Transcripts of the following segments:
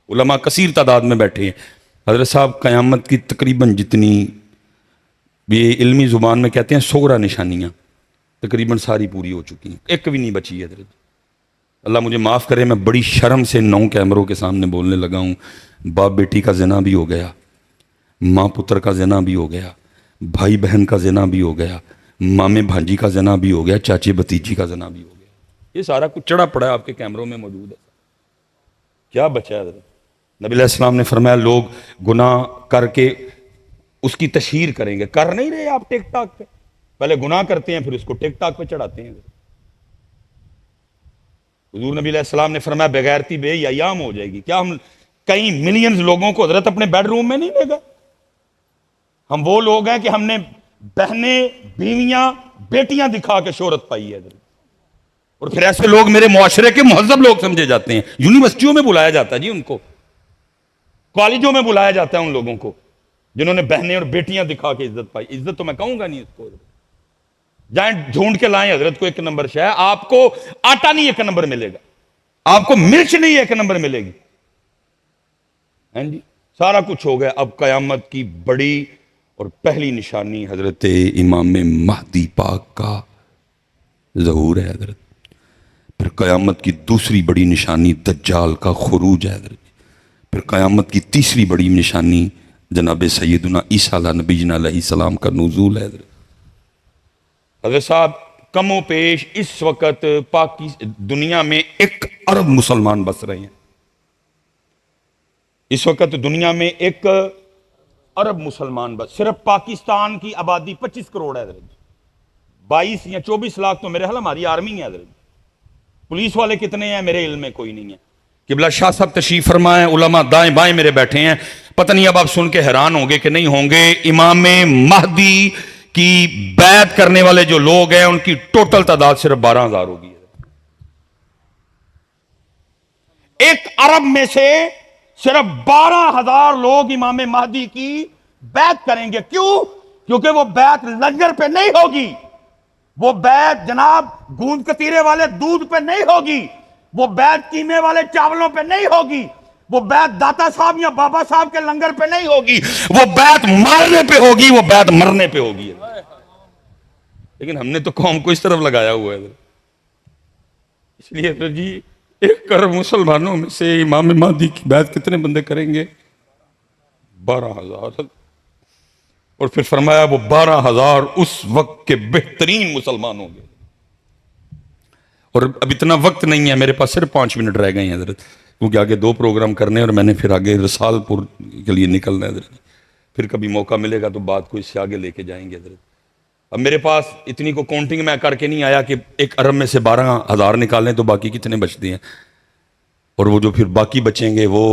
علماء کثیر تعداد میں بیٹھے ہیں. حضرت صاحب قیامت کی تقریباً جتنی یہ علمی زبان میں کہتے ہیں صغرا نشانیاں تقریباً ساری پوری ہو چکی ہیں, ایک بھی نہیں بچی ہے. حضرت اللہ مجھے معاف کرے, میں بڑی شرم سے 9 کیمروں کے سامنے بولنے لگا ہوں. باپ بیٹی کا زنا بھی ہو گیا, ماں پتر کا زنا بھی ہو گیا, بھائی بہن کا زنا بھی ہو گیا, مامے بھانجی کا زنا بھی ہو گیا, چاچے بھتیجی کا زنا بھی ہو گیا. یہ سارا کچھ چڑھا پڑا ہے آپ کے کیمروں میں موجود ہے. کیا بچا ہے حضرت؟ نبی علیہ السلام نے فرمایا لوگ گناہ کر کے اس کی تشہیر کریں گے. کر نہیں رہے آپ ٹک ٹاک پہ, پہلے گناہ کرتے ہیں پھر اس کو ٹک ٹاک پہ چڑھاتے ہیں. حضور نبی علیہ السلام نے فرمایا بغیرتی بے ایام ہو جائے گی. کیا ہم کئی ملینز لوگوں کو حضرت اپنے بیڈ روم میں نہیں لے گئے؟ ہم وہ لوگ ہیں کہ ہم نے بہنیں بیویاں بیٹیاں دکھا کے شہرت پائی ہے حضرت. اور پھر ایسے لوگ میرے معاشرے کے مہذب لوگ سمجھے جاتے ہیں. یونیورسٹیوں میں بلایا جاتا ہے جی ان کو, کالجوں میں بلایا جاتا ہے ان لوگوں کو جنہوں نے بہنیں اور بیٹیاں دکھا کے عزت پائی. عزت تو میں کہوں گا نہیں اس کو. جائیں ڈھونڈ کے لائیں حضرت کو 1 نمبر شے. آپ کو آٹا نہیں 1 نمبر ملے گا, آپ کو مرچ نہیں 1 نمبر ملے گی. جی سارا کچھ ہو گیا. اب قیامت کی بڑی اور پہلی نشانی حضرت امام مہدی پاک کا ظہور ہے حضرت. پھر قیامت کی دوسری بڑی نشانی دجال کا خروج ہے حضرت. پھر قیامت کی تیسری بڑی نشانی جناب سیدنا عیسیٰ نبینا علیہ السلام کا نزول ہے حضرت. حضرت صاحب کم و پیش اس وقت دنیا میں 1 ارب مسلمان بس رہے ہیں. اس وقت دنیا میں 1 ارب مسلمان بس. صرف پاکستان کی آبادی 25 کروڑ ہے حضرت. 22 یا 24 لاکھ تو میرے حال ہماری آرمی ہے حضرت. پولیس والے کتنے ہیں میرے علم میں کوئی نہیں ہے. قبلہ شاہ صاحب تشریف فرمائیں, علماء دائیں بائیں میرے بیٹھے ہیں. پتہ نہیں اب آپ سن کے حیران ہوں گے کہ نہیں ہوں گے, امام مہدی کی بیعت کرنے والے جو لوگ ہیں ان کی ٹوٹل تعداد صرف 12,000 ہوگی. 1 ارب میں سے صرف 12,000 لوگ امام مہدی کی بیعت کریں گے. کیوں؟ کیونکہ وہ بیعت لنگر پہ نہیں ہوگی, وہ بیعت جناب گوند کتیرے والے دودھ پہ نہیں ہوگی, وہ بیعت قیمے والے چاولوں پہ نہیں ہوگی, وہ بیعت داتا صاحب یا بابا صاحب کے لنگر پہ نہیں ہوگی, وہ بیعت مارنے پہ ہوگی, وہ بیعت مرنے پہ ہوگی. لیکن ہم نے تو قوم کو اس طرف لگایا ہوا ہے. اس لیے تو جی 1 ارب مسلمانوں میں سے امام مہدی کی بیعت کتنے بندے کریں گے؟ 12,000. اور پھر فرمایا وہ 12,000 اس وقت کے بہترین مسلمان ہوں گے. اور اب اتنا وقت نہیں ہے میرے پاس, صرف 5 منٹ رہ گئے ہیں حضرت, کیونکہ آگے 2 پروگرام کرنے اور میں نے پھر آگے رسال پور کے لیے نکلنا ہے حضرت. پھر کبھی موقع ملے گا تو بات کو اس سے آگے لے کے جائیں گے حضرت. اب میرے پاس اتنی کو کاؤنٹنگ میں کر کے نہیں آیا کہ 1 ارب میں سے 12,000 نکالیں تو باقی کتنے بچتے ہیں, اور وہ جو پھر باقی بچیں گے وہ,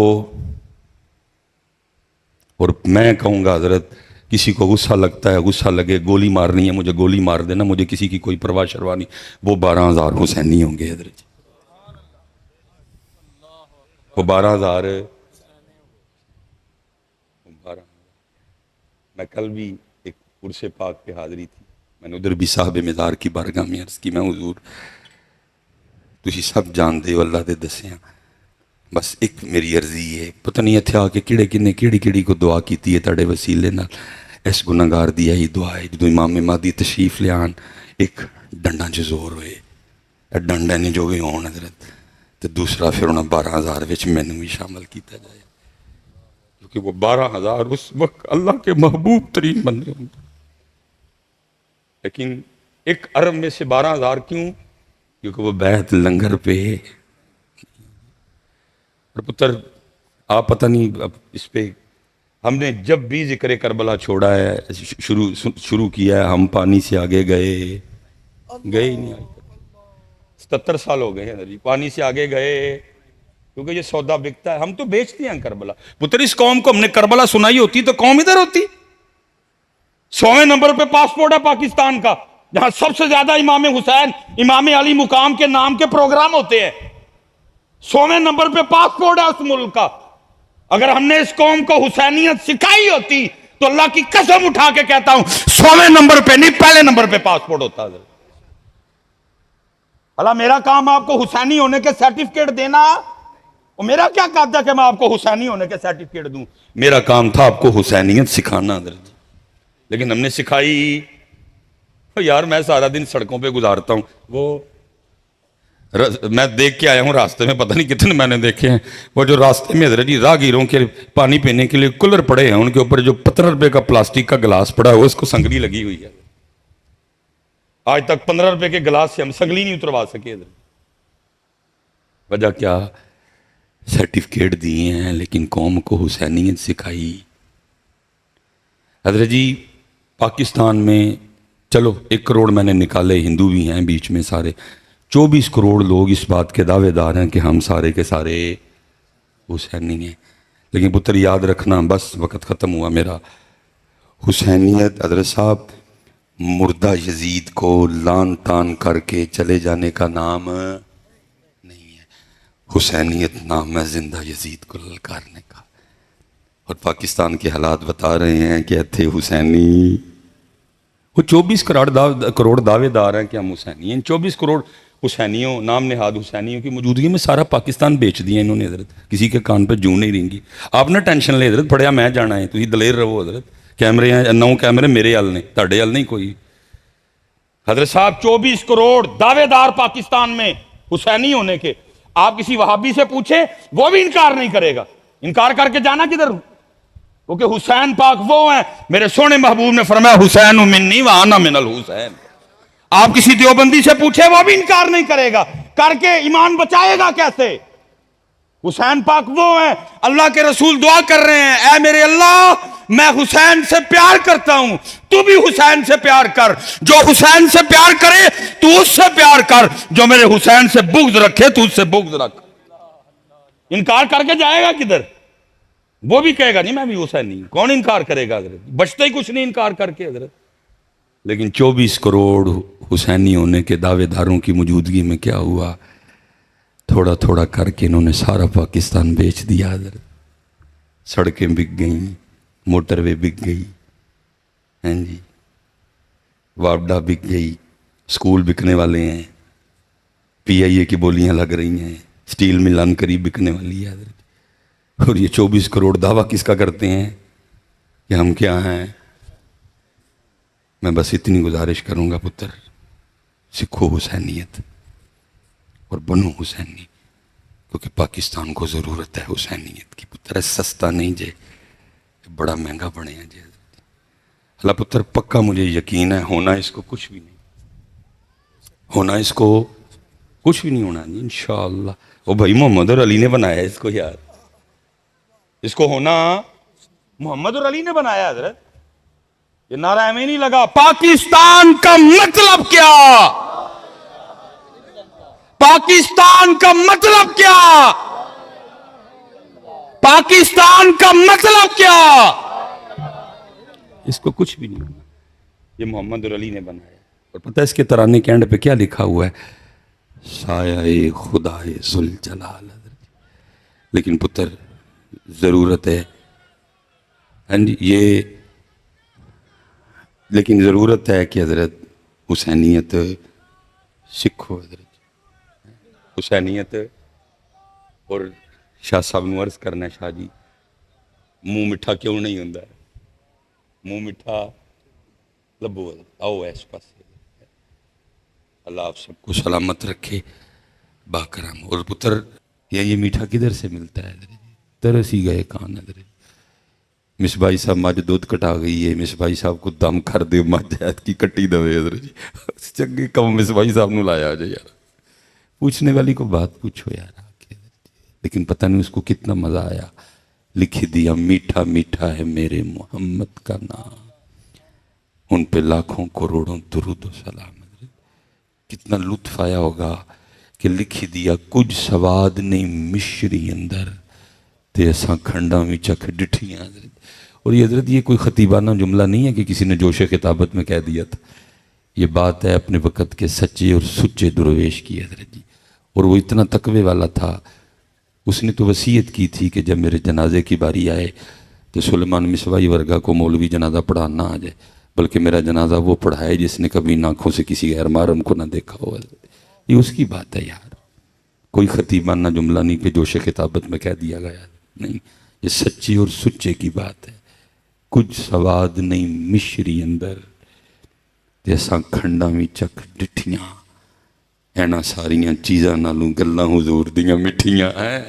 اور میں کہوں گا حضرت کسی کو غصہ لگتا ہے غصہ لگے, گولی مارنی ہے مجھے گولی مار دینا, مجھے کسی کی کوئی پرواہ شروا نہیں. وہ 12,000 حسینی ہوں گے حضرت. وہ 12,000 میں کل بھی ایک عرس پاک پہ حاضری تھی, میں نے ادھر بھی صاحب مزار کی بارگاہ میں عرض کی, میں حضور تسی سب جان دے اللہ دے دسیاں, بس ایک میری عرضی ہے, پتہ نہیں اتھے آ کے کیڑی کو دعا کیتی ہے تاڑے وسیلے نال, اس گناہگار دی ہے دعا ہے جدو امام مہدی تشریف لے آن ایک ڈنڈا چ زور ہوئے, ڈنڈا نے جو بھی ہون حضرت, تو دوسرا پھر انہاں 12,000 وچ مینوں بھی شامل کیتا جائے, کیونکہ وہ 12,000 اس وقت اللہ کے محبوب ترین بندے ہوں گے. لیکن 1 ارب میں سے 12,000 کیوں؟ کیونکہ وہ بیعت لنگر پہ. اور پتر آپ پتہ نہیں اب اس پہ ہم نے جب بھی ذکر کربلا چھوڑا ہے شروع کیا ہے, ہم پانی سے آگے گئے ہی نہیں. 77 سال ہو گئے ہیں جی, پانی سے آگے گئے, کیونکہ یہ سودا بکتا ہے. ہم تو بیچتے ہیں کربلا. پتر اس قوم کو ہم نے کربلا سنائی ہوتی تو قوم ادھر ہوتی. 100ویں نمبر پہ پاسپورٹ ہے پاکستان کا, جہاں سب سے زیادہ امام حسین امام علی مقام کے نام کے پروگرام ہوتے ہیں. 100ویں نمبر پہ پاسپورٹ ہے اس ملک کا. اگر ہم نے اس قوم کو حسینیت سکھائی ہوتی تو اللہ کی قسم اٹھا کے کہتا ہوں 100ویں نمبر پہ نہیں, پہلے نمبر پہ پاسپورٹ ہوتا ہے. اللہ میرا کام آپ کو حسینی ہونے کے سرٹیفکیٹ دینا, اور میرا کیا کام تھا کہ میں آپ کو حسینی ہونے کے سرٹیفکیٹ دوں؟ میرا کام تھا آپ کو حسینیت سکھانا حضرت جی، لیکن ہم نے سکھائی یار میں سارا دن سڑکوں پہ گزارتا ہوں، وہ میں دیکھ کے آیا ہوں راستے میں، پتہ نہیں کتنے میں نے دیکھے ہیں، وہ جو راستے میں حضرت جی راہگیروں کے پانی پینے کے لیے کولر پڑے ہیں، ان کے اوپر جو 15 روپے کا پلاسٹک کا گلاس پڑا ہے اس کو سنگلی لگی ہوئی ہے۔ آج تک 15 روپے کے گلاس سے ہم سنگلی نہیں اتروا سکے حضرت۔ وجہ کیا؟ سرٹیفکیٹ دیے ہیں لیکن قوم کو حسینیت سکھائی۔ حضرت جی پاکستان میں چلو 1 کروڑ میں نے نکالے، ہندو بھی ہیں بیچ میں سارے، 24 کروڑ لوگ اس بات کے دعوے دار ہیں کہ ہم سارے کے سارے حسینی ہیں۔ لیکن پتر یاد رکھنا، بس وقت ختم ہوا میرا، حسینیت حضرت صاحب مردہ یزید کو لان تان کر کے چلے جانے کا نام نہیں ہے، حسینیت نام ہے زندہ یزید کو للکارنے کا۔ اور پاکستان کے حالات بتا رہے ہیں کہ تھے حسینی، وہ 24 کروڑ دعوے دار ہیں کہ ہم حسینی ہیں۔ 24 کروڑ حسینیوں، نام نہاد حسینیوں کی موجودگی میں سارا پاکستان بیچ دیا انہوں نے حضرت، کسی کے کان پہ جوں نہیں رہیں گی۔ آپ نہ ٹینشن لے حضرت، پڑھیا میں جانا ہے، تھی دلیر رہو حضرت، کیمرے ہیں 9 کیمرے میرے حل نے، تاڑے حل نہیں کوئی۔ حضرت صاحب 24 کروڑ دعوے دار پاکستان میں حسینی ہونے کے، آپ کسی وہابی سے پوچھے وہ بھی انکار نہیں کرے گا، انکار کر کے جانا کدھر؟ کیونکہ حسین پاک وہ ہیں، میرے سونے محبوب نے فرمایا حسین منی وانا من الحسین۔ آپ کسی دیوبندی سے پوچھے وہ بھی انکار نہیں کرے گا، کر کے ایمان بچائے گا کیسے؟ حسین پاک وہ ہیں، اللہ کے رسول دعا کر رہے ہیں، اے میرے اللہ میں حسین سے پیار کرتا ہوں، تو بھی حسین سے پیار کر، جو حسین سے پیار کرے تو اس سے پیار کر، جو میرے حسین سے بغض رکھے تو اس سے بغض رکھ۔ انکار کر کے جائے گا کدھر؟ وہ بھی کہے گا نہیں میں بھی حسینی ہوں، کون انکار کرے گا حضرت؟ بچتا ہی کچھ نہیں انکار کر کے حضرت۔ لیکن 24 کروڑ حسینی ہونے کے دعوے داروں کی موجودگی میں کیا ہوا؟ تھوڑا تھوڑا کر کے انہوں نے سارا پاکستان بیچ دیا حضرت۔ سڑکیں بک گئیں، موٹر وے بک گئی، ہیں جی واپڈا بک گئی، سکول بکنے والے ہیں، پی آئی اے کی بولیاں لگ رہی ہیں، سٹیل مل ان قریب بکنے والی ہے حضرت۔ اور یہ 24 کروڑ دعویٰ کس کا کرتے ہیں کہ ہم کیا ہیں؟ میں بس اتنی گزارش کروں گا پتر، سکھو حسینیت اور بنو حسینی، کیونکہ پاکستان کو ضرورت ہے حسینیت کی پتر، سستا نہیں جے، بڑا مہنگا بنے ہیں جی۔ اللہ پتر پکا مجھے یقین ہے ہونا اس کو کچھ بھی نہیں، ہونا اس کو کچھ بھی نہیں ہونا جی انشاءاللہ۔ وہ بھائی محمد اور علی نے بنایا اس کو یار، اس کو ہونا محمد اور علی نے بنایا حضرت۔ یہ نعرہ میں نہیں لگا پاکستان کا مطلب کیا، پاکستان کا مطلب کیا، پاکستان کا مطلب کیا، اس کو کچھ بھی نہیں ہونا، یہ محمد اور علی نے بنایا۔ اور پتہ ہے اس کے ترانے کے اینڈ پہ کیا لکھا ہوا ہے؟ سایہ خدائے ذوالجلال۔ لیکن پتر ضرورت ہے یہ، لیکن ضرورت ہے کہ حضرت حسینیت سکھو حضرت، حسینیت۔ اور شاہ صاحب نو عرض کرنا ہے شاہ جی، منہ میٹھا کیوں نہیں ہوتا ہے؟ منہ میٹھا لبو آؤ ایس پاس۔ اللہ آپ سب کو سلامت رکھے باکرم۔ اور پتر یہ میٹھا کدھر سے ملتا ہے حضرت؟ ترس ہی گئے کان حضرت۔ مصباحی صاحب مجھ دودھ کٹا گئی ہے، مصباحی صاحب کو دم کر دے مجھ ایت کی کٹی دوے حضرت جی، چنگے کم مصباحی صاحب نو لایا جائے یار، پوچھنے والی کو بات پوچھو یار آکے۔ لیکن پتہ نہیں اس کو کتنا مزہ آیا، لکھ دیا میٹھا میٹھا ہے میرے محمد کا نام، ان پہ لاکھوں کروڑوں درود و سلام۔ کتنا لطف آیا ہوگا کہ لکھ دیا کچھ سواد نہیں مشری اندر تے اساں کھنڈاں میں چکھ ڈٹھیاں حضرت۔ اور یہ حضرت یہ کوئی خطیبانہ جملہ نہیں ہے کہ کسی نے جوش خطابت میں کہہ دیا تھا، یہ بات ہے اپنے وقت کے سچے اور سچے درویش کی حضرت جی۔ اور وہ اتنا تقوی والا تھا، اس نے تو وصیت کی تھی کہ جب میرے جنازے کی باری آئے تو سلیمان مصباحی ورگا کو مولوی جنازہ پڑھانا آ جائے، بلکہ میرا جنازہ وہ پڑھائے جس نے کبھی آنکھوں سے کسی غیر محرم کو نہ دیکھا ہو۔ یہ اس کی بات ہے یار، کوئی خطیبانہ جملہ نہیں کہ جوش کتابت میں کہہ دیا گیا، نہیں، یہ سچی اور سچے کی بات ہے۔ کچھ سواد نہیں مشری اندر جیسا کھنڈا بھی چک ڈٹھیاں، اینا ساریاں چیزاں نالوں گلاں حضور دیاں مٹھیاں ہیں۔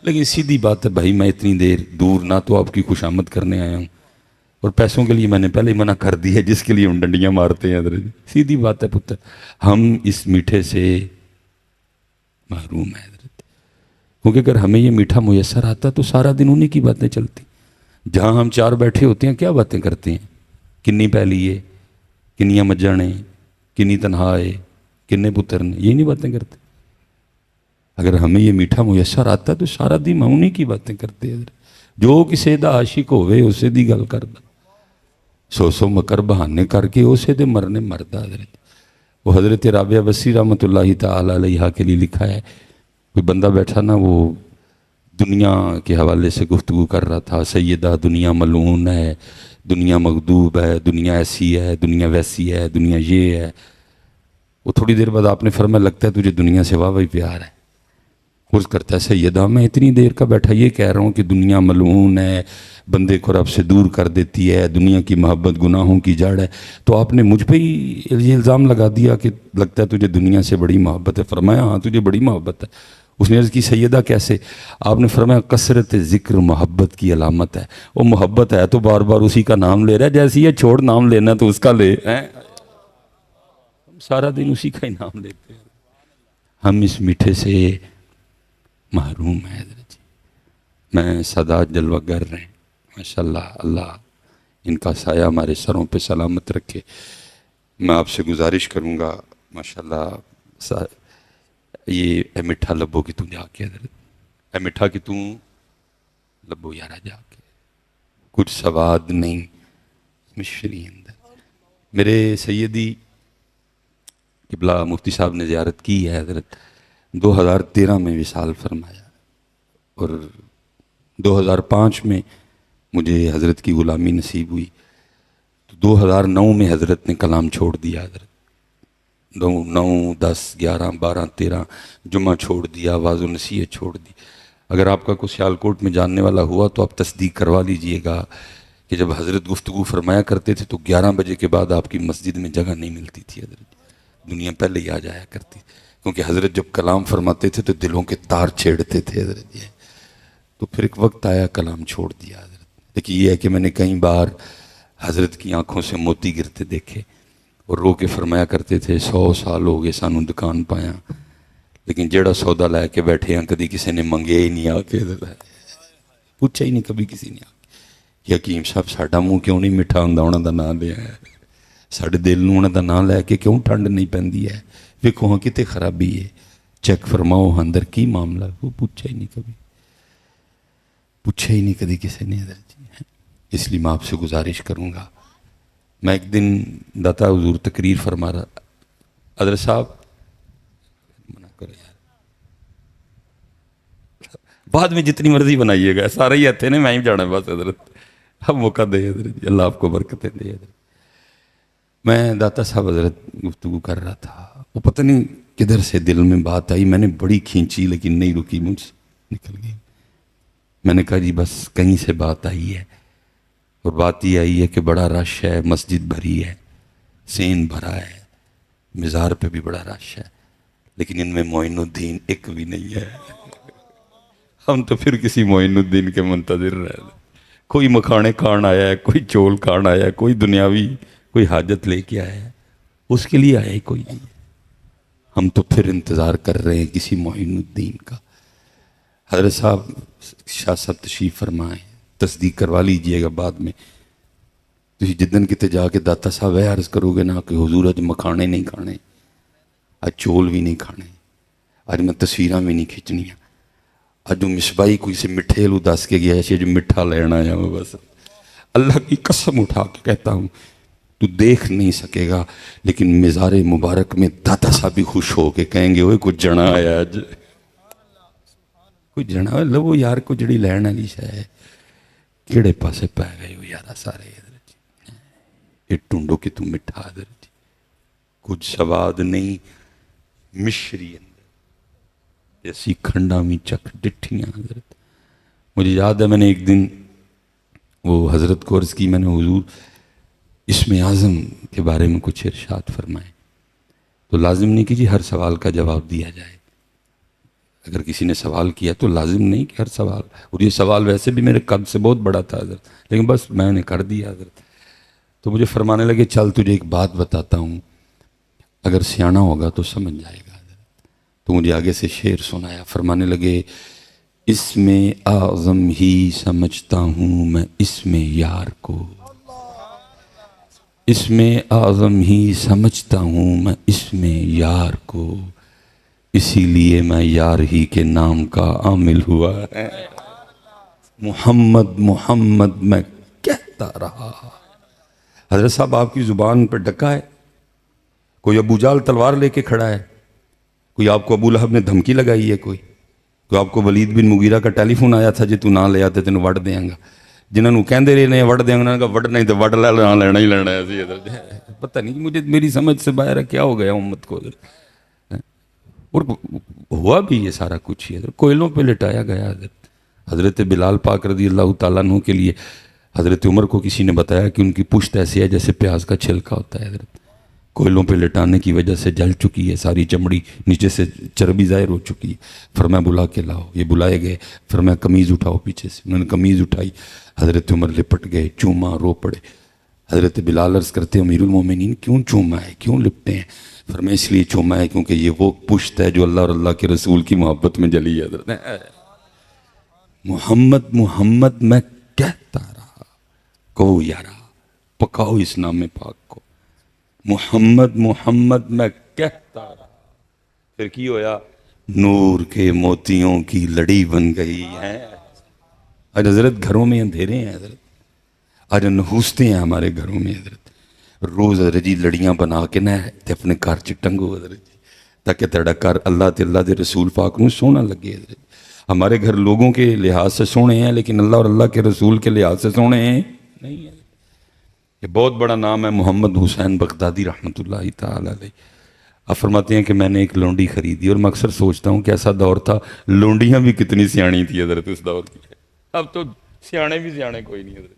لیکن سیدھی بات ہے بھائی، میں اتنی دیر دور نہ تو آپ کی خوشامد کرنے آیا ہوں، اور پیسوں کے لیے میں نے پہلے ہی منع کر دی ہے، جس کے لیے ہم ڈنڈیاں مارتے ہیں حضرت۔ سیدھی بات ہے پتر، ہم اس میٹھے سے محروم ہیں حضرت، کیونکہ اگر ہمیں یہ میٹھا میسر آتا تو سارا دن انہی کی باتیں چلتی۔ جہاں ہم چار بیٹھے ہوتے ہیں کیا باتیں کرتے ہیں؟ کنی پیلی ہے، کنیاں مجھاں نے، کنی تنہا ہے، کنے پتر نے، یہ نہیں باتیں کرتے۔ اگر ہمیں یہ میٹھا میسر آتا تو سارا دن ہم انہی کی باتیں کرتے ہیں۔ جو کسی دا عاشق ہوئے اسے دی گل کردا، سو سو مکر بہانے کر کے اسے دے مرنے مردا۔ حضرت وہ حضرت رابعہ بصری رحمۃ اللہ تعالی علیہ کے لیے لکھا ہے، کوئی بندہ بیٹھا نا، وہ دنیا کے حوالے سے گفتگو کر رہا تھا، سیدہ دنیا ملعون ہے، دنیا مغضوب ہے، دنیا ایسی ہے، دنیا ویسی ہے، دنیا یہ ہے۔ وہ تھوڑی دیر بعد آپ نے فرمایا لگتا ہے تجھے دنیا سے واہ پیار ہے۔ عرض کرتا ہے سیدہ میں اتنی دیر کا بیٹھا یہ کہہ رہا ہوں کہ دنیا ملعون ہے، بندے کو رب سے دور کر دیتی ہے، دنیا کی محبت گناہوں کی جڑ ہے، تو آپ نے مجھ پہ ہی یہ الزام لگا دیا کہ لگتا ہے تجھے دنیا سے بڑی محبت ہے۔ فرمایا ہاں تجھے بڑی محبت ہے۔ اس نے عرض کی سیدہ کیسے؟ آپ نے فرمایا کثرت ذکر محبت کی علامت ہے۔ وہ محبت ہے تو بار بار اسی کا نام لے رہا ہے، جیسے یہ چھوڑ نام لینا تو اس کا لے، ہم سارا دن اسی کا ہی نام لیتے ہیں۔ ہم اس میٹھے سے محروم ہے حضرت جی۔ میں سادات جلوہ گر رہے ہیں ماشاءاللہ، اللہ ان کا سایہ ہمارے سروں پہ سلامت رکھے۔ میں آپ سے گزارش کروں گا ماشاءاللہ، یہ اے مٹھا لبو کی تم جا کے حضرت، اے مٹھا کی تم لبو یارا جا کے، کچھ سواد نہیں مشری اندر۔ میرے سیدی قبلہ مفتی صاحب نے زیارت کی ہے حضرت، 2013 میں وصال فرمایا، اور 2005 میں مجھے حضرت کی غلامی نصیب ہوئی، تو 2009 میں حضرت نے کلام چھوڑ دیا۔ حضرت 9، 10، 11، 12، 13 جمعہ چھوڑ دیا، آواز و نصیحت چھوڑ دی۔ اگر آپ کا کوئی سیالکوٹ میں جاننے والا ہوا تو آپ تصدیق کروا لیجئے گا کہ جب حضرت گفتگو فرمایا کرتے تھے تو 11 بجے کے بعد آپ کی مسجد میں جگہ نہیں ملتی تھی حضرت، دنیا پہلے ہی آ جایا کرتی، کیونکہ حضرت جب کلام فرماتے تھے تو دلوں کے تار چھیڑتے تھے حضرت یہ۔ تو پھر ایک وقت آیا کلام چھوڑ دیا حضرت۔ لیکن یہ ہے کہ میں نے کئی بار حضرت کی آنکھوں سے موتی گرتے دیکھے، اور رو کے فرمایا کرتے تھے 100 سال ہو گئے سانوں دکان پایا، لیکن جیڑا سودا لے کے بیٹھے ہیں کدی کسی نے منگے ہی نہیں، آ کے پوچھا ہی نہیں کبھی کسی نے آ کے کہ حکیم صاحب ساڈا منہ کیوں نہیں میٹھا ہوندا انہاں دا نام لیا ہے، ساڈے دل نوں انہاں دا نام لے کے کیوں ٹھنڈ نہیں پیندی ہے، ویکھو ہاں کتے خرابی ہے، چیک فرماؤ اندر کی معاملہ، وہ پوچھا ہی نہیں کبھی، پوچھا ہی نہیں کدی کسی نے حضرت جی۔ اس لیے میں آپ سے گزارش کروں گا، میں ایک دن داتا حضور تقریر فرما رہا، حضرت صاحب منع کرو یار، بعد میں جتنی مرضی بنائیے گا، سارے ہی ہتھے نے، میں ہی جانا بس حضرت، اب موقع دے حضرت جی، اللہ آپ کو برکتیں دے حضرت۔ میں داتا صاحب حضرت گفتگو کر رہا تھا، وہ پتہ نہیں کدھر سے دل میں بات آئی، میں نے بڑی کھینچی لیکن نہیں رکی، مجھ سے نکل گئی۔ میں نے کہا جی بس کہیں سے بات آئی ہے، اور بات یہ آئی ہے کہ بڑا رش ہے، مسجد بھری ہے، سین بھرا ہے، مزار پہ بھی بڑا رش ہے، لیکن ان میں معین الدین ایک بھی نہیں ہے۔ ہم تو پھر کسی معین الدین کے منتظر رہے، کوئی مکھانے کھان آیا ہے، کوئی چول کھان آیا ہے، کوئی دنیاوی کوئی حاجت لے کے آیا ہے، اس کے لیے آیا ہی کوئی نہیں، ہم تو پھر انتظار کر رہے ہیں کسی معین الدین کا۔ حضرت صاحب شاہ صاحب تشریف فرمائیں، تصدیق کروا لیجئے گا بعد میں، تسی جدن کتے جا کے داتا صاحب ہے عرض کرو گے نا کہ حضور اج مکھانے نہیں کھانے، اج چول بھی نہیں کھانے، اج میں تصویراں بھی نہیں کھچنیاں، اج مصباحی کوئی سے مٹھے لو دس کے گیا ہے جو مٹھا لینا آیا میں، بس اللہ کی قسم اٹھا کے کہتا ہوں تو دیکھ نہیں سکے گا، لیکن مزار مبارک میں داتا صاحب بھی خوش ہو کے کہیں گے اوے کچھ جنا آیا اج، کوئی جنا ہے لو یار کو جڑی لین والی شے ہے، کیڑے پاسے پہ گئے ہو یارا سارے حضرت جی، یہ ٹونڈو کہ تم مٹھا حضرت جی، کچھ سواد نہیں مشری اندر، ایسی کھنڈا میں چک ڈٹھیاں حضرت. مجھے یاد ہے میں نے ایک دن وہ حضرت کو عرض کی، میں نے حضور اسم اعظم کے بارے میں کچھ ارشاد فرمائے. تو لازم نہیں کہ جی ہر سوال کا جواب دیا جائے. اگر کسی نے سوال کیا تو لازم نہیں کہ ہر سوال، اور یہ سوال ویسے بھی میرے قد سے بہت بڑا تھا حضرت، لیکن بس میں نے کر دیا حضرت. تو مجھے فرمانے لگے چل تجھے ایک بات بتاتا ہوں، اگر سیانا ہوگا تو سمجھ جائے گا حضرت. تو مجھے آگے سے شعر سنایا. فرمانے لگے اس میں اعظم ہی سمجھتا ہوں میں اس میں یار کو، اس میں اعظم ہی سمجھتا ہوں میں اس میں یار کو، اسی لیے میں یار ہی کے نام کا عامل ہوا ہے. محمد محمد میں کہتا رہا. حضرت صاحب آپ کی زبان پہ ڈکا ہے. کوئی ابو جال تلوار لے کے کھڑا ہے، کوئی آپ کو ابو لہب نے دھمکی لگائی ہے، کوئی آپ کو ولید بن مغیرہ کا ٹیلی فون آیا تھا جی تو نہ لے آتے تینوں وڑ دیاں گا. جنہوں کہندے رہے نے وڑ دیاں گا، انہوں نے کہا وڑنا ہی تو وڑ لینا ہی لینا ہے. پتہ نہیں مجھے، میری سمجھ سے باہر ہے کیا ہو گیا امت کو. اور ہوا بھی یہ سارا کچھ ہی حضرت. کوئلوں پہ لٹایا گیا حضرت. حضرت بلال پاک رضی اللہ تعالیٰ عنہ کے لیے حضرت عمر کو کسی نے بتایا کہ ان کی پشت ایسی ہے جیسے پیاز کا چھلکا ہوتا ہے حضرت. کوئلوں پہ لٹانے کی وجہ سے جل چکی ہے، ساری چمڑی نیچے سے چربی ظاہر ہو چکی ہے. فرمایا بلا کے لاؤ. یہ بلائے گئے. فرمایا قمیض اٹھاؤ پیچھے سے. انہوں نے قمیض اٹھائی. حضرت عمر لپٹ گئے، چوما، رو پڑے. حضرت بلال عرض کرتے امیر المومنین کیوں چوما ہے، کیوں لپٹے ہیں؟ فرمایا اس لیے چوما ہے کیونکہ یہ وہ پشت ہے جو اللہ اور اللہ کے رسول کی محبت میں جلی ہے. حضرت محمد محمد میں کہتا رہا، کہو یارا پکاؤ اس نام پاک کو. محمد محمد میں کہتا رہا. پھر کی ہویا؟ نور کے موتیوں کی لڑی بن گئی ہے. آج حضرت گھروں میں اندھیرے ہیں حضرت. آج نحوستے ہیں ہمارے گھروں میں حضرت. روز حضرت جی لڑیاں بنا کے نہ تے اپنے کار چٹنگو حضرت جی، تاکہ تیرا کار اللہ تے اللہ دے رسول پاک نوں سونا لگے حضرت. ہمارے گھر لوگوں کے لحاظ سے سونے ہیں لیکن اللہ اور اللہ کے رسول کے لحاظ سے سونے ہیں نہیں ہے. یہ بہت بڑا نام ہے محمد حسین بغدادی رحمۃ اللہ تعالی علیہ. آپ فرماتے ہیں کہ میں نے ایک لونڈی خریدی، اور میں اکثر سوچتا ہوں کہ ایسا دور تھا لونڈیاں بھی کتنی سیاਣੀ تھی حضرت اس دور کی. اب تو سیانے بھی سیانے کوئی نہیں حضرت.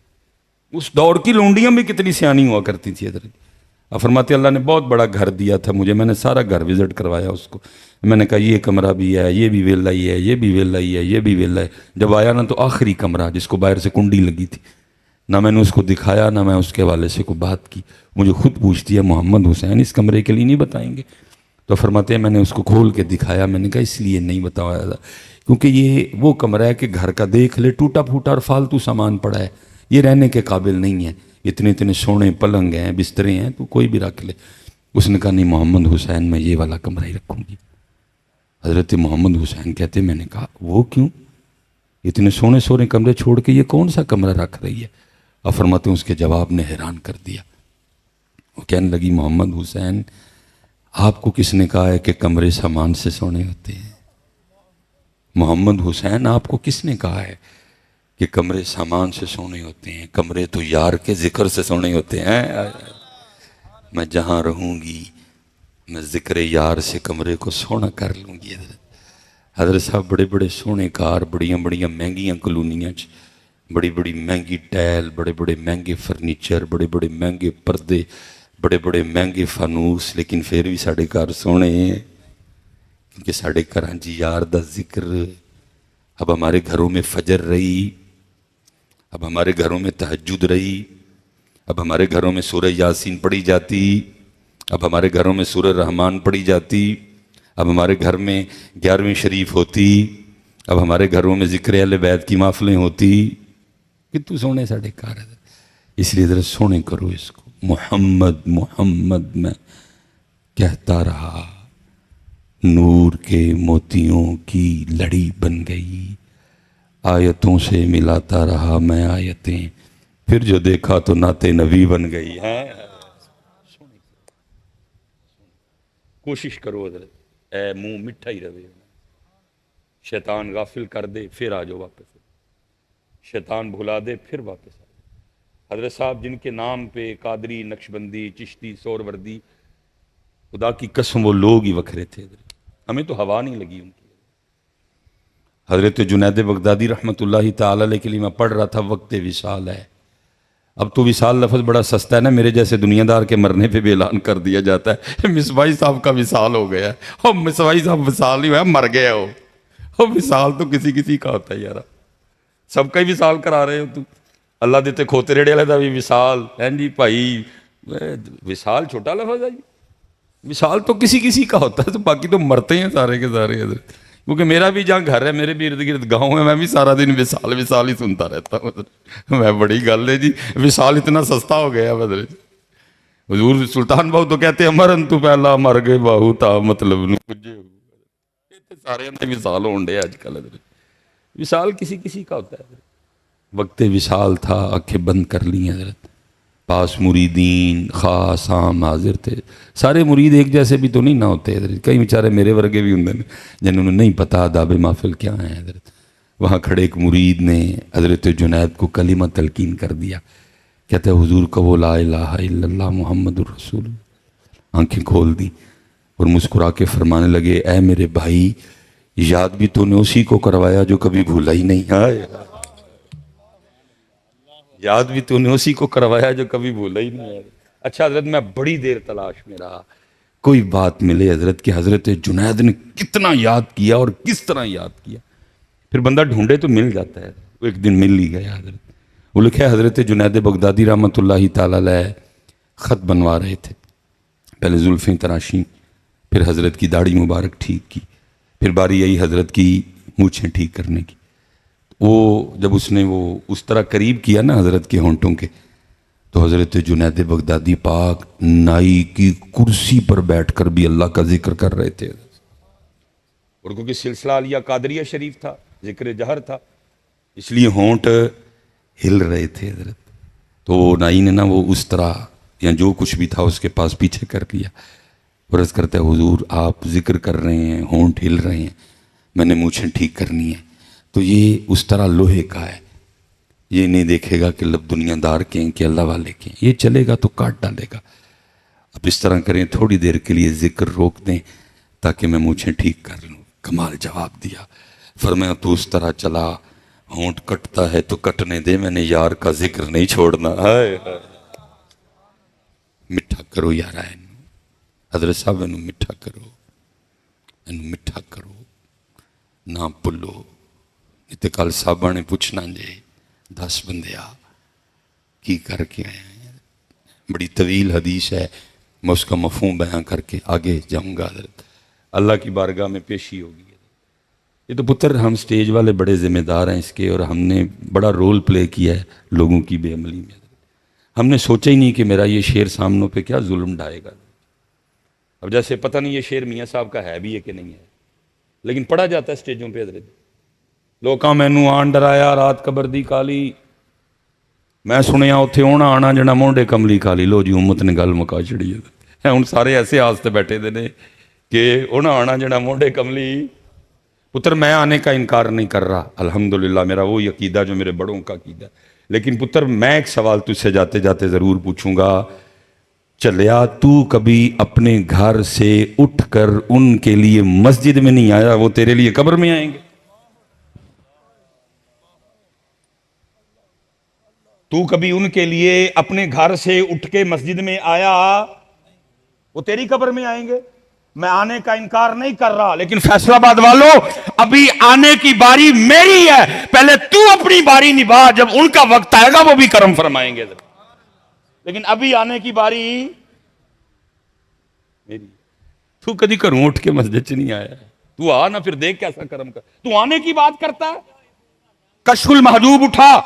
اس دور کی لونڈیاں بھی کتنی سیاਣੀ ہوا کرتی تھی حضرت. آپ فرماتے اللہ نے بہت بڑا گھر دیا تھا مجھے، میں نے سارا گھر وزٹ کروایا اس کو. میں نے کہا یہ کمرہ بھی ہے، یہ بھی ویلا ہی ہے، یہ بھی ویلا ہی ہے، یہ بھی ویلا ہے. جب آیا نا تو آخری کمرہ جس کو باہر سے کنڈی لگی تھی، نہ میں نے اس کو دکھایا نہ میں اس کے حوالے سے کوئی بات کی. مجھے خود پوچھتی ہے محمد حسین اس کمرے کے لیے نہیں بتائیں گے؟ تو فرماتے ہیں میں نے اس کو کھول کے دکھایا. میں نے کہا اس لیے نہیں بتایا تھا کیونکہ یہ وہ کمرہ ہے کہ گھر کا دیکھ لے ٹوٹا پھوٹا اور فالتو سامان پڑا ہے، یہ رہنے کے قابل نہیں ہے. اتنے اتنے سونے پلنگ ہیں، بسترے ہیں، تو کوئی بھی رکھ لے. اس نے کہا نہیں محمد حسین میں یہ والا کمرہ ہی رکھوں گی. حضرت محمد حسین کہتے میں نے کہا وہ کیوں؟ اتنے سونے سونے کمرے چھوڑ کے یہ کون سا کمرہ رکھ رہی ہے؟ اور فرماتے ہیں اس کے جواب نے حیران کر دیا. وہ کہنے لگی محمد حسین آپ کو کس نے کہا ہے کہ کمرے سامان سے سونے ہوتے ہیں؟ محمد حسین آپ کو کس نے کہا ہے کہ کمرے سامان سے سونے ہوتے ہیں؟ کمرے تو یار کے ذکر سے سونے ہوتے ہیں. میں جہاں رہوں گی میں ذکر یار سے کمرے کو سونا کر لوں گی. حضرت صاحب بڑے بڑے سونے کار، بڑیاں بڑیاں مہنگیاں کلونیاں بڑی بڑی مہنگی ٹائل، بڑے بڑے مہنگے فرنیچر، بڑے بڑے مہنگے پردے، بڑے بڑے مہنگے فانوس، لیکن پھر بھی ساڑھے گھر سونے ہیں کیونکہ ساڑھے گھراں جی یار دا ذکر. اب ہمارے گھروں میں فجر رہی، اب ہمارے گھروں میں تہجد رہی، اب ہمارے گھروں میں سورہ یاسین پڑھی جاتی، اب ہمارے گھروں میں سورہ رحمان پڑھی جاتی، اب ہمارے گھر میں 11ویں شریف ہوتی، اب ہمارے گھروں میں ذکر اہل بیت کی محفلیں ہوتی. کتنے سونے ساڑھے کار ہے. اس لیے ذرا سونے کرو اس کو. محمد محمد میں کہتا رہا، نور کے موتیوں کی لڑی بن گئی. آیتوں سے ملاتا رہا میں آیتیں، پھر جو دیکھا تو نعت نبی بن گئی ہے. کوشش کرو حضرت، اے منہ مٹھا ہی رہے. شیطان غافل کر دے پھر آ جاؤ واپس، شیطان بھلا دے پھر واپس آ جاؤ. حضرت صاحب جن کے نام پہ قادری، نقشبندی، چشتی، سہروردی، خدا کی قسم وہ لوگ ہی وکھرے تھے. ہمیں تو ہوا نہیں لگی ان کی. حضرت جنید بغدادی رحمۃ اللہ تعالی علیہ کے لیے میں پڑھ رہا تھا وقت وصال ہے. اب تو وصال لفظ بڑا سستا ہے نا، میرے جیسے دنیا دار کے مرنے پہ بھی اعلان کر دیا جاتا ہے مصباحی صاحب کا وصال ہو گیا ہے. اور مصباحی صاحب وصال ہی ہوا، مر گیا ہو. اور وصال تو کسی کسی کا ہوتا ہے یار، سب کا ہی وصال کرا رہے ہو تم. اللہ دیتے کھوتے ریڑے والے دا بھی وصال ہے جی بھائی. وصال چھوٹا لفظ ہے جی، وصال تو کسی کسی کا ہوتا ہے، تو باقی تو مرتے ہیں سارے کے سارے حضرت. کیونکہ میرا بھی جہاں گھر ہے، میرے بھی ارد گرد گاؤں ہے، میں بھی سارا دن وصال وصال ہی سنتا رہتا ہوں. میں بڑی گل ہے جی، وصال اتنا سستا ہو گیا حضرت. حضور سلطان بہو تو کہتے ہیں مرن تو پہلا مر گئے باہو تا مطلب نو پجے. سارے اندر وصال ہون ڈے اج کل حضرت. وصال کسی کسی کا ہوتا ہے. وقت وصال تھا، آنکھیں بند کر لی حضرت. پاس مریدین خاص عام حاضر تھے. سارے مرید ایک جیسے بھی تو نہیں نہ ہوتے حضرت، کئی بیچارے میرے ورگے بھی ہوں جنہوں نے نہیں پتا آداب محفل کیا ہیں حضرت. وہاں کھڑے ایک مرید نے حضرت جنید کو کلمہ تلقین کر دیا. کہتے ہیں حضور کا وہ لا الہ الا اللہ محمد الرسول. آنکھیں کھول دی اور مسکرا کے فرمانے لگے اے میرے بھائی، یاد بھی تو نے اسی کو کروایا جو کبھی بھولا ہی نہیں. یاد بھی تو نے اسی کو کروایا جو کبھی بھولا ہی نہیں ہے. اچھا حضرت، میں بڑی دیر تلاش میں رہا کوئی بات ملے حضرت کہ حضرت جنید نے کتنا یاد کیا اور کس طرح یاد کیا. پھر بندہ ڈھونڈے تو مل جاتا ہے. وہ ایک دن مل ہی گیا حضرت. وہ لکھا ہے حضرت جنید بغدادی رحمۃ اللہ تعالی علیہ خط بنوا رہے تھے. پہلے زلفیں تراشیں، پھر حضرت کی داڑھی مبارک ٹھیک کی، پھر باری آئی حضرت کی مونچھیں ٹھیک کرنے کی. وہ جب اس نے وہ اس طرح قریب کیا نا حضرت کے ہونٹوں کے، تو حضرت جنید بغدادی پاک نائی کی کرسی پر بیٹھ کر بھی اللہ کا ذکر کر رہے تھے. اور کیونکہ سلسلہ علیہ قادریہ شریف تھا، ذکر جہر تھا، اس لیے ہونٹ ہل رہے تھے حضرت. تو نائی نے نا وہ اس طرح یا جو کچھ بھی تھا اس کے پاس پیچھے کر لیا. عرض کرتا ہے حضور آپ ذکر کر رہے ہیں، ہونٹ ہل رہے ہیں، میں نے مونچھیں ٹھیک کرنی ہے. تو یہ اس طرح لوہے کا ہے، یہ نہیں دیکھے گا کہ لب دنیا دار کے ہیں کہ اللہ والے کے ہیں. یہ چلے گا تو کاٹ ڈالے گا. اب اس طرح کریں، تھوڑی دیر کے لیے ذکر روک دیں تاکہ میں مونچھیں ٹھیک کر لوں. کمال جواب دیا. فرمایا تو اس طرح چلا، ہونٹ کٹتا ہے تو کٹنے دے، میں نے یار کا ذکر نہیں چھوڑنا. میٹھا کرو یار حضرت صاحب، انہوں میٹھا کرو، انہوں میٹھا کرو، نہ پلو. تے کل صاحبہ نے پوچھنا جے 10 بندے کی کر کے آئے ہیں. بڑی طویل حدیث ہے، میں اس کا مفہوم بیان کر کے آگے جاؤں گا حضرت. اللہ کی بارگاہ میں پیشی ہوگی. یہ تو پتر ہم سٹیج والے بڑے ذمہ دار ہیں اس کے، اور ہم نے بڑا رول پلے کیا ہے لوگوں کی بے عملی میں. ہم نے سوچا ہی نہیں کہ میرا یہ شعر سامنوں پہ کیا ظلم ڈھائے گا. اب جیسے پتہ نہیں یہ شعر میاں صاحب کا ہے بھی ہے کہ نہیں ہے، لیکن پڑھا جاتا ہے سٹیجوں پہ حضرت. لوکاں مینوں آن ڈرایا رات قبر دی کالی، میں سنیا اتھے ہونا آنا جنا مونڈے کملی کالی. لو جی امت نے گل مکا چڑی ہے. ہن سارے ایسے آستے بیٹھے دے نے کہ ہونا آنا جنا مونڈے کملی. پتر میں آنے کا انکار نہیں کر رہا، الحمدللہ میرا وہی عقیدہ جو میرے بڑوں کا عقیدہ. لیکن پتر میں ایک سوال تجھ سے جاتے جاتے ضرور پوچھوں گا. چلیا تو کبھی اپنے گھر سے اٹھ کر ان کے لیے مسجد میں نہیں آیا، وہ تیرے لیے قبر میں آئیں گے؟ تو کبھی ان کے لیے اپنے گھر سے اٹھ کے مسجد میں آیا، وہ تیری قبر میں آئیں گے؟ میں آنے کا انکار نہیں کر رہا، لیکن فیصل آباد والوں ابھی آنے کی باری میری ہے. پہلے تو اپنی باری نبھا، جب ان کا وقت آئے گا وہ بھی کرم فرمائیں گے. لیکن ابھی آنے کی باری میری. تو کدی گھروں اٹھ کے مسجد چ نہیں آیا، تو آ نا پھر دیکھ کیسا کرم کر. تو آنے کی بات کرتا ہے. کشف المحجوب اٹھا،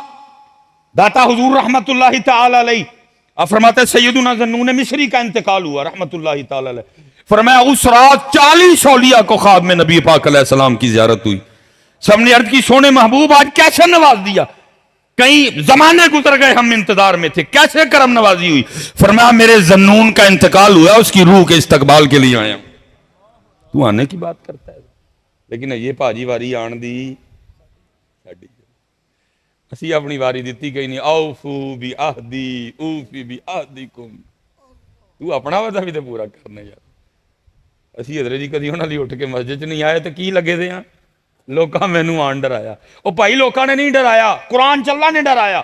داتا حضور رحمت اللہ تعالی علیہ. اب فرماتے سیدنا ذنون مصری کا انتقال ہوا رحمت اللہ تعالی علیہ. فرمایا اس رات 40 اولیاء کو خواب میں نبی پاک علیہ السلام کی زیارت ہوئی. سب نے عرض کی سونے محبوب آج کیسے نواز دیا؟ کئی زمانے گزر گئے ہم انتظار میں تھے، کیسے کرم نوازی ہوئی؟ فرمایا میرے ذنون کا انتقال ہوا، اس کی روح کے استقبال کے لیے آیا. تو آنے کی بات کرتا ہے، لیکن یہ پاجی واری آن دی ساڈی. اسی اپنی واری دیتی گئی نہیں. اوفو بی عہدی اوفی بی عہدکم. تو اپنا وعدہ بھی تے پورا کرنے یار. اسی حضرت جی کدی انہاں لئی اٹھ کے مسجد چ نہیں آئے تو کی لگے دے ہاں؟ ਲੋਕਾਂ ਮੈਨੂੰ ਆਣ ਡਰਾਇਆ। ਉਹ ਭਾਈ ਲੋਕਾਂ ਨੇ ਨਹੀਂ ਡਰਾਇਆ, ਕੁਰਾਨ ਚ ਅੱਲਾ ਨੇ ਡਰਾਇਆ।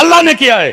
ਅੱਲਾ ਨੇ ਕਿਹਾ ਹੈ।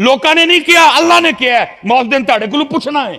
ਲੋਕਾਂ ਨੇ ਨਹੀਂ ਕਿਹਾ, ਅੱਲਾ ਨੇ ਕਿਹਾ ਹੈ। ਮੈਂ ਉਸ ਦਿਨ ਤੁਹਾਡੇ ਕੋਲੋਂ ਪੁੱਛਣਾ ਹੈ।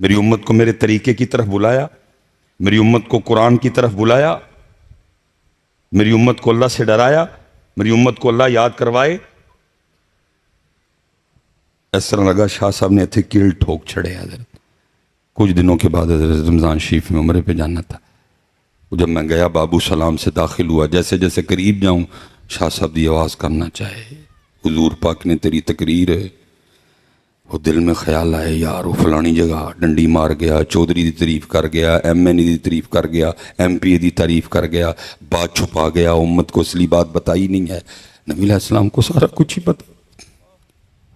میری امت کو میرے طریقے کی طرف بلایا، میری امت کو قرآن کی طرف بلایا، میری امت کو اللہ سے ڈرایا، میری امت کو اللہ یاد کروائے۔ اس طرح لگا شاہ صاحب نے اتنے کیل ٹھوک چھڑے حضرت۔ کچھ دنوں کے بعد حضرت رمضان شریف میں عمرے پہ جانا تھا، جب میں گیا بابو سلام سے داخل ہوا، جیسے جیسے قریب جاؤں شاہ صاحب دی آواز کرنا چاہے حضور پاک نے تیری تقریر ہے، وہ دل میں خیال آئے یار وہ فلانی جگہ ڈنڈی مار گیا، چودھری دی تعریف کر گیا، ایم این ای دی تعریف کر گیا، ایم پی اے دی تعریف کر گیا، بات چھپا گیا، امت کو اصلی بات بتائی نہیں ہے۔ نبی علیہ السلام کو سارا کچھ ہی پتا،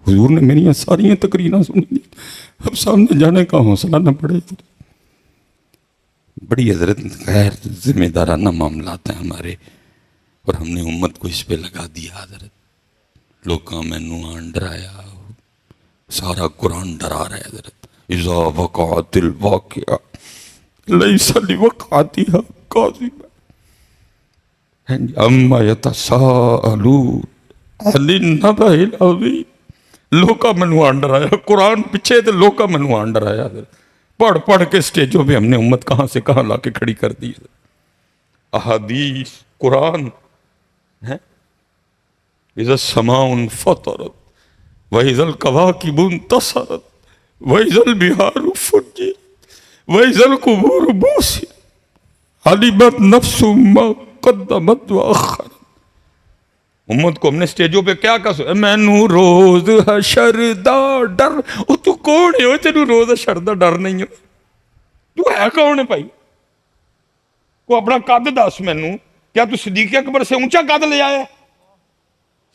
حضور نے میری ساری تقریریں سنی لی، اب سامنے جانے کا حوصلہ نہ پڑے۔ بڑی حضرت غیر ذمہ دارانہ معاملات ہیں ہمارے، اور ہم نے امت کو اس پہ لگا دیا حضرت۔ لوکاں مینوں آن ڈرایا، سارا قرآن ڈرا رہا ہے حضرت۔ اذا وقعت الواقعہ لیس لوقعتها کاذبہ اما یتساءلون عن النبأ العظیم۔ لوکا مینوں آن ڈرایا، قرآن پیچھے تے لوکا مینوں آن ڈرایا حضرت۔ پڑھ پڑھ کے سٹیجوں پہ ہم نے امت کہاں سے کہاں لا کے کھڑی کر دی۔ احادیث قرآن ہے۔ اذا السماء انفطرت وَإِذَا الْكَوَاكِبُ انتَثَرَتْ وَإِذَا الْبِحَارُ فُجِّرَتْ وَإِذَا الْقُبُورُ بُعْثِرَتْ عَلِمَتْ نَفْسٌ مَّا قَدَّمَتْ وَأَخَّرَتْ۔ امت کو ہم نے سٹیجوں پہ کیا کہا، مینوں روز حشر دا ڈر۔ او تو کون ہے تینوں روز حشر دا ڈر نہیں ہے؟ تو ہے کون ہے بھائی؟ کو اپنا قد دس مینوں، کیا تو صدیق اکبر سے اونچا قد لے آیا ہے؟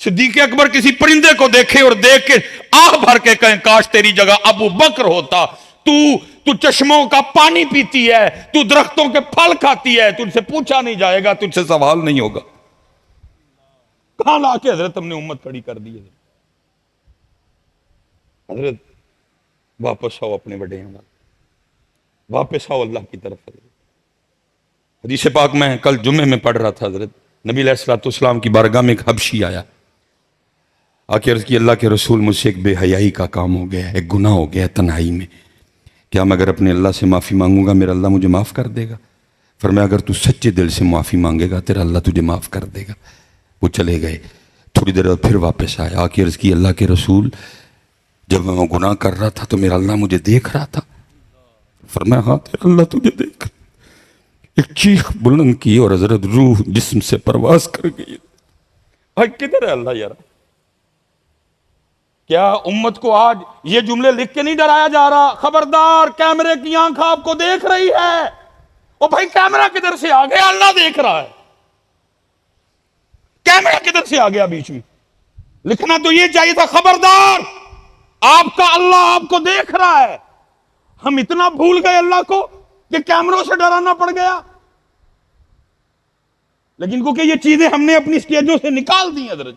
صدیق اکبر کسی پرندے کو دیکھے اور دیکھ کے آہ بھر کے کہیں کاش تیری جگہ ابو بکر ہوتا۔ تو چشموں کا پانی پیتی ہے، تو درختوں کے پھل کھاتی ہے، تجھ سے پوچھا نہیں جائے گا، تجھ سے سوال نہیں ہوگا۔ کہاں لا کے حضرت ہم نے امت کھڑی کر دی ہے؟ حضرت واپس آؤ اپنے بڑے ہیں، واپس آؤ اللہ کی طرف۔ حدیث پاک میں کل جمعے میں پڑھ رہا تھا حضرت، نبی علیہ السلام کی بارگاہ میں ایک حبشی آیا، آکے عرض کی اللہ کے رسول مجھ سے ایک بے حیائی کا کام ہو گیا ہے، ایک گناہ ہو گیا ہے تنہائی میں، کیا میں اگر اپنے اللہ سے معافی مانگوں گا میرا اللہ مجھے معاف کر دے گا؟ فرمایا اگر تو سچے دل سے معافی مانگے گا تیرا اللہ تجھے معاف کر دے گا۔ وہ چلے گئے، تھوڑی دیر بعد پھر واپس آیا، آکے عرض کی اللہ کے رسول جب میں وہ گناہ کر رہا تھا تو میرا اللہ مجھے دیکھ رہا تھا؟ فرمایا ہاں تیرا اللہ تجھے دیکھ رہا۔ ایک چیخ بلند کی اور حضرت روح جسم سے پرواز کر گئی۔ بھائی کدھر ہے اللہ یار؟ کیا امت کو آج یہ جملے لکھ کے نہیں ڈرایا جا رہا؟ خبردار کیمرے کی آنکھ آپ کو دیکھ رہی ہے۔ اور بھائی کیمرہ کدھر سے آ گیا؟ اللہ دیکھ رہا ہے۔ کیمرہ کدھر سے آ گیا بیچ میں؟ لکھنا تو یہ چاہیے تھا خبردار آپ کا اللہ آپ کو دیکھ رہا ہے۔ ہم اتنا بھول گئے اللہ کو کہ کیمروں سے ڈرانا پڑ گیا۔ لیکن کیونکہ یہ چیزیں ہم نے اپنی سٹیجوں سے نکال دی حضرت،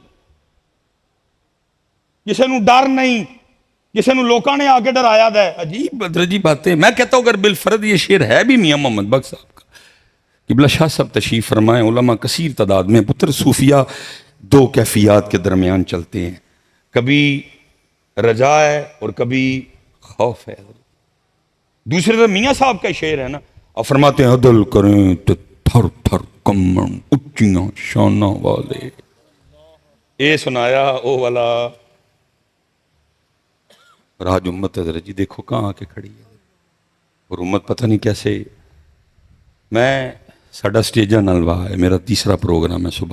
کسی نو ڈر نہیں، کسی نو لوکاں نے آگے ڈرایا ہے۔ عجیب عجیب باتیں۔ میں کہتا ہوں اگر بالفرض یہ شعر ہے بھی میاں محمد بخش صاحب کا، قبلہ شاہ صاحب تشریف فرمائیں، علماء کثیر تعداد میں، پتر صوفیہ دو کیفیات کے درمیان چلتے ہیں، کبھی رجا ہے اور کبھی خوف ہے۔ دوسرے طرف میاں صاحب کا شعر ہے نا، اور فرماتے ہیں عدل کریں تو تھر تھر کمن اچیاں شانہ والے۔ اے سنایا او والا۔ اور آج امت حضرت جی دیکھو کہاں آ کے کھڑی ہے، اور امت پتہ نہیں کیسے۔ میں ساڈا سٹیجاں نال واہ ہے، میرا تیسرا پروگرام ہے صبح۔